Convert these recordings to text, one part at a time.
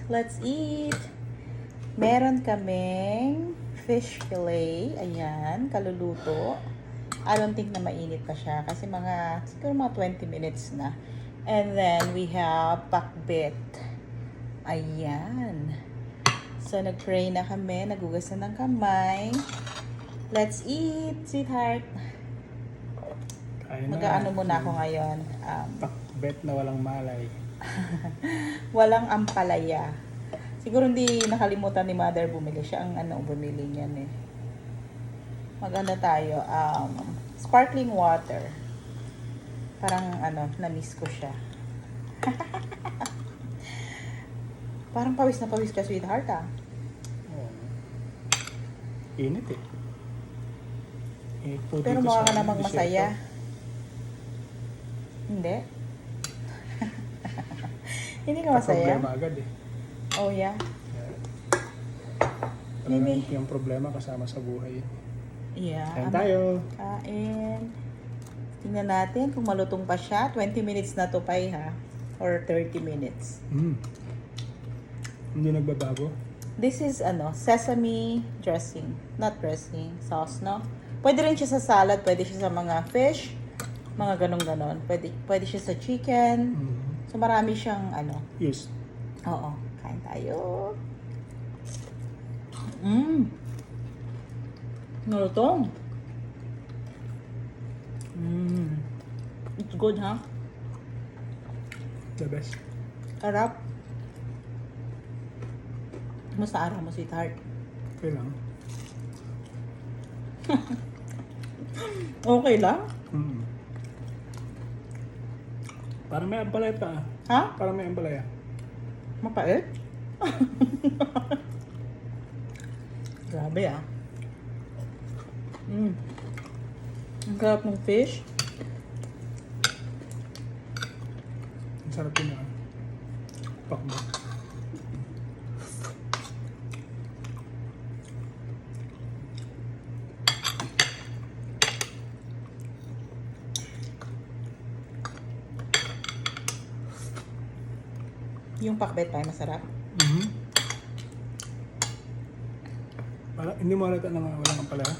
let's eat. Meron kaming fish fillet. Ayan, kaluluto. I don't think na mainit pa siya kasi siguro mga 20 minutes na. And then we have pakbet. Ayan. So nag-pray na kami, nagugas na ng kamay. Let's eat, sweetheart. Mag-aano muna ako ngayon. Pakbet na walang malay. Walang ampalaya. Siguro hindi nakalimutan ni Mother bumili. Siya ang bumili niyan eh. Maganda tayo. Sparkling water. Parang na-miss ko siya. Parang pawis na pawis ka, sweetheart Oh. Init eh. Pero mukha ka namang masaya. Hindi? Hindi ka masaya? Problema agad eh. Oh yeah? Maybe. Yung problema kasama sa buhay. Yeah. Kain tayo. Kain. Tingnan natin kung malutong pa siya. 20 minutes na to pa ha? Or 30 minutes. Hindi nagbabago. This is sesame dressing. Not dressing. Sauce, no? Pwede rin siya sa salad. Pwede siya sa mga fish. Mga ganon-ganon. Pwede siya sa chicken. So marami siyang Yes. Oo. Kain tayo. Malutong. It's good, huh? The best. Sarap. Kumusta araw mo, sweetheart? Okay lang. Okay lang? Parang may ampalaya pa ah. Ha? Parang may ampalaya. Mapait? Grabe ah. Ang sarap ng fish. Ang sarap din na pakbet. Yung pakbet pa ay masarap. Parang hindi mo halata na walang ampalaya.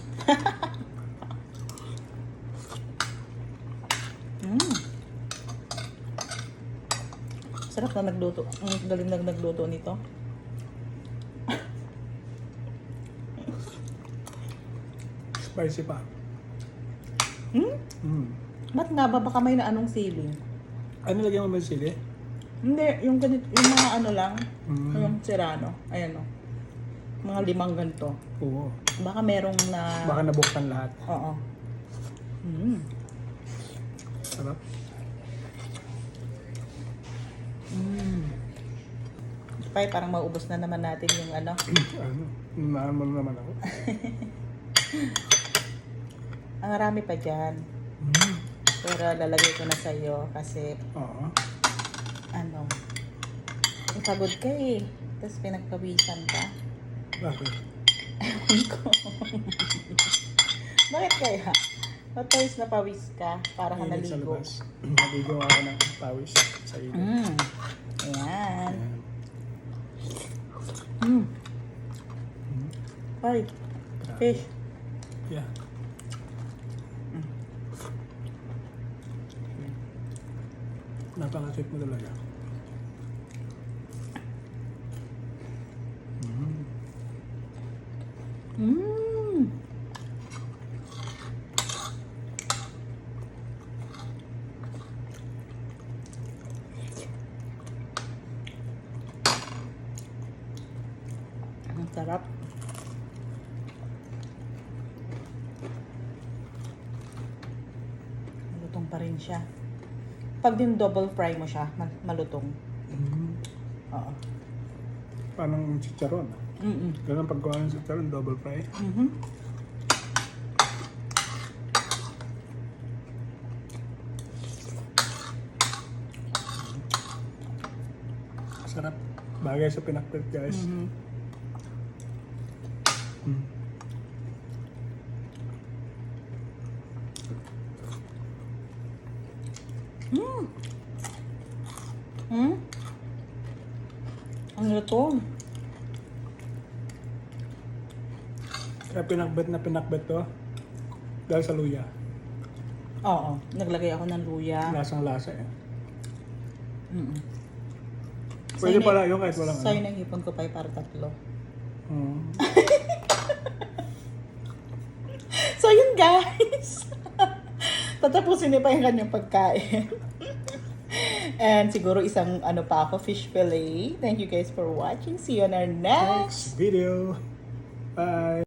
Sarap na nagluto. Ang galing na nagluto nito. Spicy pa. Ba't nga ba? Baka may na anong sili? Ano lagyan mo may sili? Hindi, yung mga lang. Yung serrano. Ayan o. Mga 5 ganito. Oo. Baka merong na... Baka nabuktan lahat. Oo. Sarap. Pay, parang maubos na naman natin yung Naaman naman ako. Ang marami pa dyan. Pero lalagay ko na sa'yo kasi Oo. pagod ka eh. Tapos pinagpawisan ka. Bakit? Ewan ko. Bakit kaya? Pawis na pawis ka para ka Init sa naligo. labas. Naligo ako ng pawis sa init. Ayan. Ay, fish. Yeah. Napakasip mo talaga. Ang sarap. Malutong pa rin siya. Pag din double fry mo siya, malutong. Oo. Parang chicharon. Ganun paggawa ng chicharon, double fry. Sarap. Bagay sa pinakbet, guys. Ang luto. Kaya pinakbet to. Dahil sa luya. Oo, naglagay ako ng luya. Lasang lasa eh. Mm-mm. Pwede pala yun kahit walang Sa'yo na hipon ko pa para 3. Hmm. So yun guys. Tatapusin niya pa yung kanyang pagkain. And siguro isang pa ako, fish fillet. Thank you guys for watching. See you on our next Next video. Bye.